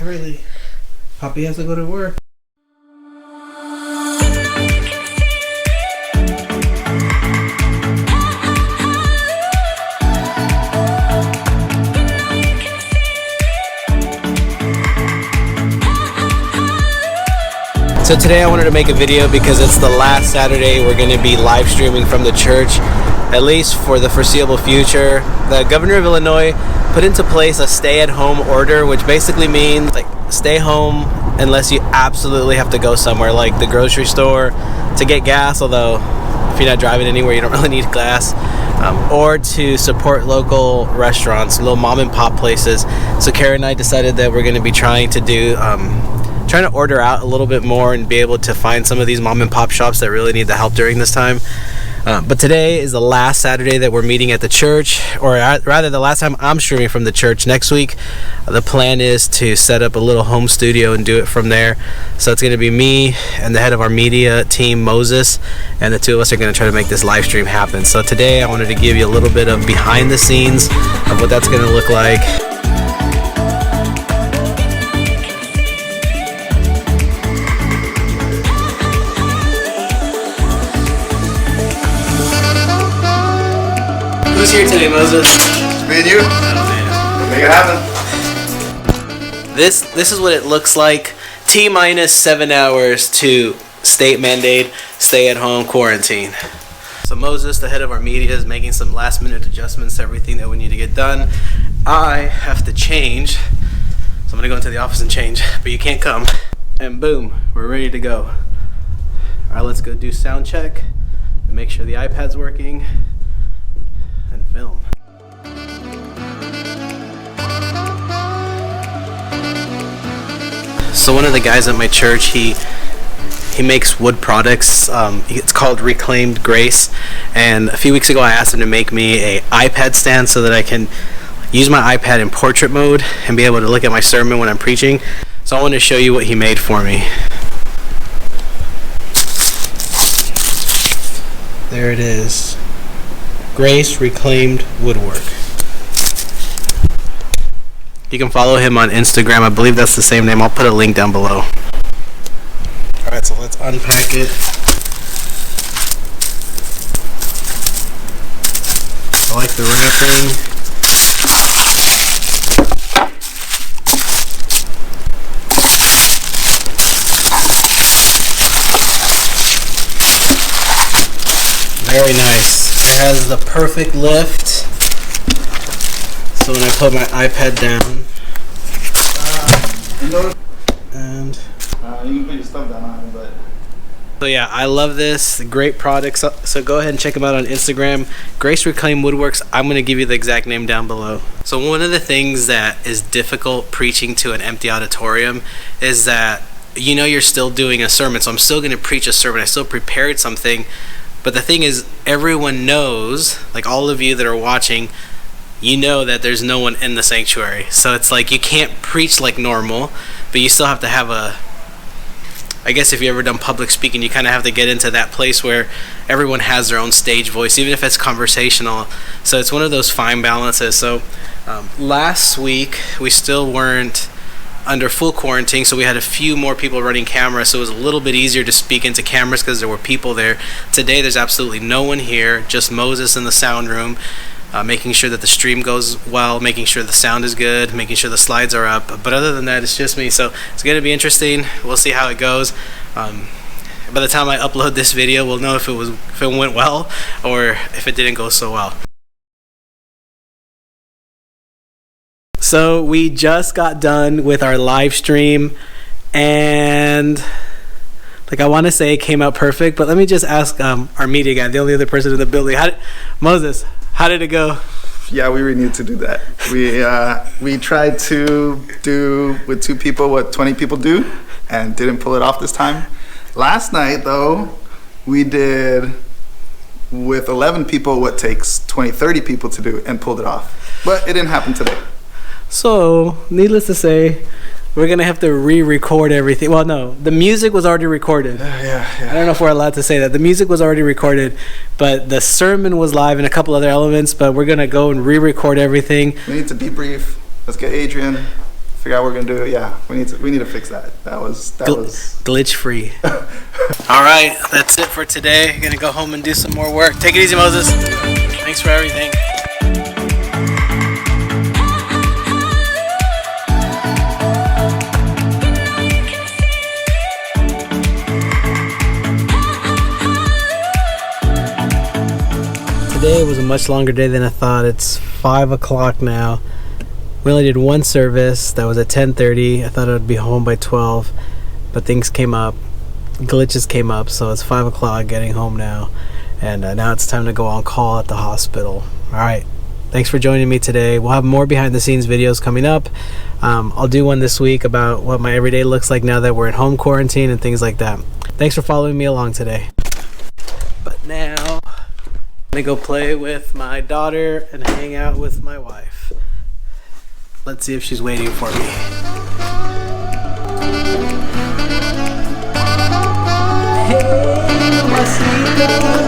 Really, Poppy has to go to work. So today I wanted to make a video because it's the last Saturday we're going to be live streaming from the church, at least for the foreseeable future. The governor of Illinois put into place a stay-at-home order, which basically means like stay home unless you absolutely have to go somewhere like the grocery store to get gas, although if you're not driving anywhere you don't really need gas, or to support local restaurants, little mom and pop places. So Kara and I decided that we're going to be trying to order out a little bit more and be able to find some of these mom and pop shops that really need the help during this time. But today is the last Saturday that we're meeting at the church, or rather the last time I'm streaming from the church. Next week the plan is to set up a little home studio and do it from there. So it's going to be me and the head of our media team, Moses, and the two of us are going to try to make this live stream happen. So today I wanted to give you a little bit of behind the scenes of what that's going to look like. Who's here today, Moses? Me and you. Oh, Make it happen. This is what it looks like. T-minus 7 hours to state mandate, stay at home quarantine. So Moses, the head of our media, is making some last minute adjustments to everything that we need to get done. I have to change, so I'm gonna go into the office and change, but you can't come. And boom, we're ready to go. All right, let's go do sound check and make sure the iPad's working. And film. So one of the guys at my church, he makes wood products. It's called Reclaimed Grace, and a few weeks ago I asked him to make me a iPad stand so that I can use my iPad in portrait mode and be able to look at my sermon when I'm preaching. So I want to show you what he made for me. There it is. Grace Reclaimed Woodwork. You can follow him on Instagram. I believe that's the same name. I'll put a link down below. Alright, so let's unpack it. I like the wrapping. Very nice. It has the perfect lift, so when I put my iPad down, and you can put your stuff down on it, but so yeah, I love this. Great products. So go ahead and check them out on Instagram. Grace Reclaimed Woodworks. I'm going to give you the exact name down below. So one of the things that is difficult preaching to an empty auditorium is that you're still doing a sermon. So I'm still going to preach a sermon. I still prepared something. But the thing is, everyone knows, like all of you that are watching, you know that there's no one in the sanctuary. So it's like you can't preach like normal, but you still have to have I guess if you've ever done public speaking, you kind of have to get into that place where everyone has their own stage voice, even if it's conversational. So it's one of those fine balances. So last week, we still weren't under full quarantine, so we had a few more people running cameras, so it was a little bit easier to speak into cameras because there were people there. Today there's absolutely no one here, just Moses in the sound room, making sure that the stream goes well, making sure the sound is good, making sure the slides are up. But other than that, it's just me, so it's going to be interesting. We'll see how it goes. By the time I upload this video, we'll know if it went well or if it didn't go so well. So we just got done with our live stream, and I want to say it came out perfect, but let me just ask our media guy, the only other person in the building, Moses, how did it go? yeah, we really need to do that. We tried to do with 2 people what 20 people do, and didn't pull it off this time. Last night, though, we did with 11 people what takes 20, 30 people to do, and pulled it off. But it didn't happen today. So, needless to say, we're going to have to re-record everything. Well, no, the music was already recorded. Yeah. I don't know if we're allowed to say that. The music was already recorded, but the sermon was live and a couple other elements, but we're going to go and re-record everything. We need to debrief. Let's get Adrian, figure out what we're gonna do. Yeah, we need to fix that. That was glitch free. All right, that's it for today. Gonna go home and do some more work. Take it easy, Moses. Thanks for everything. Today was a much longer day than I thought. It's 5 o'clock now. We only did one service. That was at 10:30. I thought I would be home by 12, but things came up. Glitches came up, so it's 5 o'clock getting home now. And now it's time to go on call at the hospital. All right. Thanks for joining me today. We'll have more behind the scenes videos coming up. I'll do one this week about what my everyday looks like now that we're in home quarantine and things like that. Thanks for following me along today. But now I'm gonna go play with my daughter and hang out with my wife. Let's see if she's waiting for me. Hey, my sweet girl.